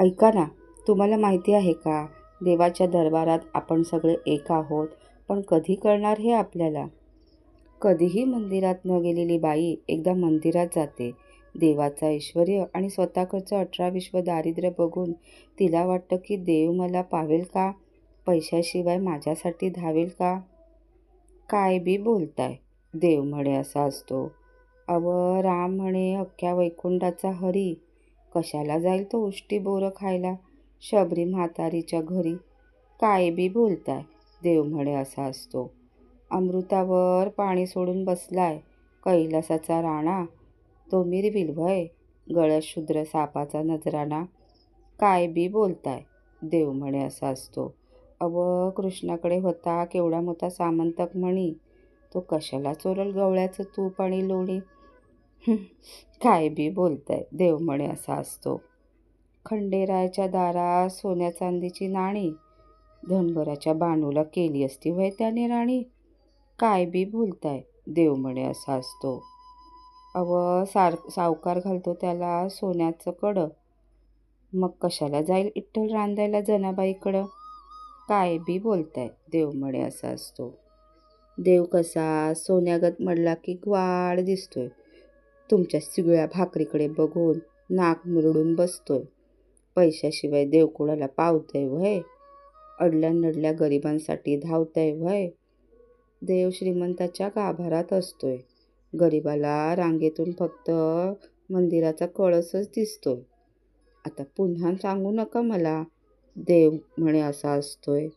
ऐका ना, तुम्हाला माहिती आहे का? देवाच्या दरबारात आपण सगळे एक आहोत, पण कधी कळणार हे आपल्याला? कधीही मंदिरात न गेलेली बाई एकदा मंदिरात जाते. देवाचं ऐश्वर्य आणि स्वतःकडचं 18 दारिद्र्य बघून तिला वाटतं की देव मला पावेल का? पैशाशिवाय माझ्यासाठी धावेल का? काय बी बोलताय, देव म्हणे असा असतो. अव राम म्हणे अख्ख्या वैकुंठाचा हरी, कशाला जाईल तो उष्टी बोरं खायला शबरी म्हातारीच्या घरी. काय बी बोलताय, देव म्हणे असा असतो. अमृतावर पाणी सोडून बसलाय कैलासाचा राणा, तो मिरविल व्हय गळ्यात शूद्र सापाचा नजराणा. काय बी बोलताय, देव म्हणे असा असतो. अव कृष्णाकडे होता केवढा मोठा सामंतक म्हणी, तो कशाला चोरल गवळ्याचं तूप आणि लोणी. काय बी बोलताय, देव म्हणे असा असतो. खंडेरायाच्या दारात सोन्या चांदीची नाणी, धनगराच्या बाणूला केली असती व्हय त्याने राणी. काय बी बोलताय, देव म्हणे असा असतो. अव सावकार घालतो त्याला सोन्याचं कडं, मग कशाला जाईल इठ्ठल रांधायला जनाबाईकडं. काय बी बोलताय, देव म्हणे असा असतो. देव कसा सोन्यागत मडला की ग्वाड दिसतोय, तुमच्या सिगळ्या भाकरीकडे बघून नाक मुरडून बसतोय. पैशाशिवाय देव कुणाला पावतंय व्हय? अडल्या नडल्या गरिबांसाठी धावतंय व्हय? देव श्रीमंताच्या गाभारात असतोय, गरिबाला रांगेतून फक्त मंदिराचा कळसच दिसतोय. आता पुन्हा सांगू नका मला, देव म्हणे असा असतोय.